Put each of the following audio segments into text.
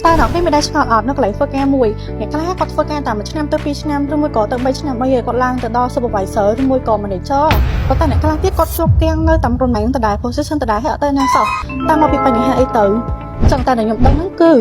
តែដល់ពេលមិនដែលឆ្ងល់អត់នៅកន្លែងធ្វើការមួយអ្នកខ្លះគាត់ធ្វើការតាម1ឆ្នាំទៅ2ឆ្នាំឬមួយក៏ទៅ3ឆ្នាំអីគាត់ឡើងទៅដល់ supervisor ឬមួយក៏ manager ប៉ុន្តែអ្នកខ្លះទៀតគាត់ជាប់គាំងនៅតាមរណែងដដែល position ដដែលហើយអត់ទៅណាសោះតាមមកពីបញ្ហាអីទៅចឹងតែខ្ញុំដឹងហ្នឹងគឺ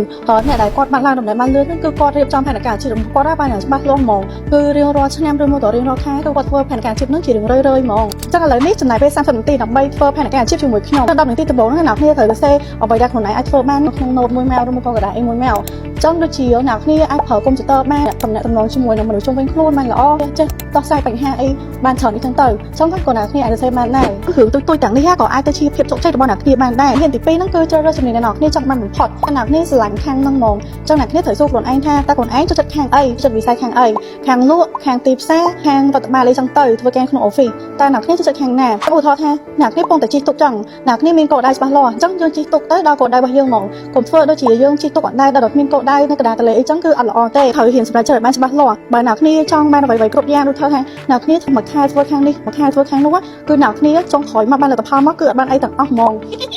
អ្នកដែលគាត់បានឡើងដំណើរបានលឿនហ្នឹងគឺគាត់រៀបចំផែនការអាជីពរបស់គាត់បានយ៉ាងច្បាស់លាស់ហ្មងគឺរៀងរាល់ឆ្នាំឬមួយក៏រៀងរាល់ខែគឺគាត់ធ្វើផែនការអាជីពហ្នឹងជារៀងរឿយៗហ្មងចឹងឥឡូវនេះចំណាយពេល30នាទីដើម្បីធ្វើផែនការអាជីពជាមួយខ្ញុំដល់10នាទីដំបូងហ្នឹងអ្នកគ្នាត្រូវសរសេរអ្វីដែលខ្លួនឯងអាចធ្វើបាននៅក្នុង note មួយម៉ាវឬមួយក៏กระดาษ A មួយម៉ាវចឹងដូចជាអ្នកគ្នាអាចប្រើកុំព្យូទ័របានតំណែងជាមួយនឹងមនុស្សជុំវិញខ្លួនបានល្អចេះដោះស្រាយបញ្ហាអីបានច្រើនអីចឹងទៅចឹងក៏អ្នកគ្នាអាចសរសេរបានដែររឿងទុយទាំងនេះក៏អាចទៅជាភាពជោគជ័យរបស់អ្នកគ្នាបានដែរហ៊ានទី2ហ្នឹងគឺជ្រើសរើសជំនាញដែលអ្នកគ្នាចង់បានបំផុតអ្នកគ្នាស្រឡាញ់ខាងហ្នឹងហ្មងចឹងអ្នកគ្នាត្រូវសួរខ្លួនឯងថាតើខ្លួនឯងចូលចិត្តខាងអីចូលចិត្តវិស័យខាងអីខាងលក់ខាងទីផ្សារខាងរដ្ឋបាលអីចឹងទៅធ្វើការក្នុង office តើអ្នកគ្នាចូលចិត្តខាងណាឧទាហរណ៍ថាអ្នកគ្នាពងតែជិះទុកចឹងអ្នកគ្នាមានគោលដៅច្បាស់លាស់អញ្ចឹងយើងជិះទុកទៅដល់គោលដៅរបស់យើងហ្មងកុំធ្វើដូចជាយើងជិះទុកអត់ដែរដល់គ្មានគោលដៅនៅកណ្ដាលទន្លេអីចឹងគឺអត់ល្អទេត្រូវហ៊ានសម្រេចចិត្តឲ្យបានច្បាស់លាស់បើអ្នកគ្នាចង់បានអ្វីៗគ្រប់យ៉ាងដូចថាអ្នកគ្នាមួយខែធ្វើខាងនេះមួយខែធ្វើខាងនោះគឺអ្នកគ្នាចង់ក្រោយមកបានលទ្ធផលមកគឺអត់បានអីទាំងអស់ហ្មង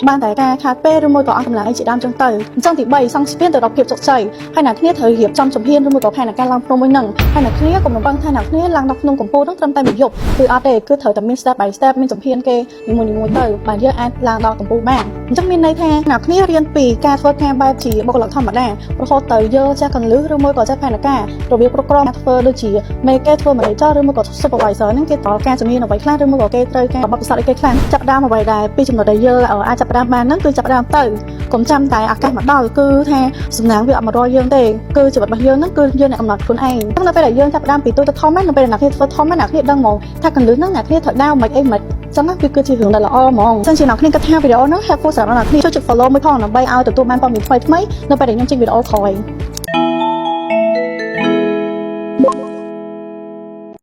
បានតែការខាតពេលឬមួយក៏អស់កម្លាំងអីជាដើមចឹងទៅអញ្ចឹងទី3សង់ស្ពានទៅដល់ភាពជោគជ័យហើយអ្នកគ្នាត្រូវរៀបចំជំហានឬមួយក៏ផែនការឡើងភ្នំមួយហ្នឹងហើយអ្នកគ្នាកុំរំពឹងថាអ្នកគ្នាឡើងដល់ភ្នំកំពូលហ្នឹងត្រឹមតែមួយយប់គឺអត់ទេគឺត្រូវតែមាន step by step មានជំហានគេនីមួយៗទៅបាទយើងអាចឡើងដល់កំពូលបានអញ្ចឹងមានន័យថាអ្នកគ្នារៀនពីការធ្វើការបែបជាបុគ្គលិកធម្មតារហូតទៅយកចេះកន្លឹះឬមួយក៏ចេះផែនការរបៀបគ្រប់គ្រងការធ្វើដូចជាមេគេធ្វើ manager ឬមួយក៏ supervisor ហ្នឹងគេតល់ការជំនាញអ្វីខ្លះឬមួយក៏គេត្រូវការបទពិសោធន៍អីគេខ្លះចាប់ដើមអ្វីដែលពីចំណុចដែលយើងអាចចាប់ដើមបានហ្នឹងគឺចាប់ដើមទៅកុំចាំតែឱកាសមកដល់គឺថាសំណាងវាអត់មករកយើងទេគឺជីវិតរបស់យើងហ្នឹងគឺយើងអ្នកកំណត់ខ្លួនឯងអញ្ចឹងនៅពេលដែលយើងចាប់ដើមពីទូទៅធំហ្នឹងនៅពេលដែលអ្នកគ្នាធ្វើធំហ្នឹងអ្នកគ្នាដឹងហ្មងថាកន្លឹះហ្នឹងអ្នកគ្នាត្រូវដើមមិនអីមិនចឹងណាវាគឺជារឿងដែលល្អហ្មងចឹងជាអ្នកគ្នាគិតថាវីដេអូហ្នឹង helpful សម្រាប់អ្នកគ្នាជួយចុច follow មួយផងដើម្បីឲ្យទទួលបានព័ត៌មានថ្មីៗនៅពេលដែលខ្ញុំចេញវីដេអូក្រោយ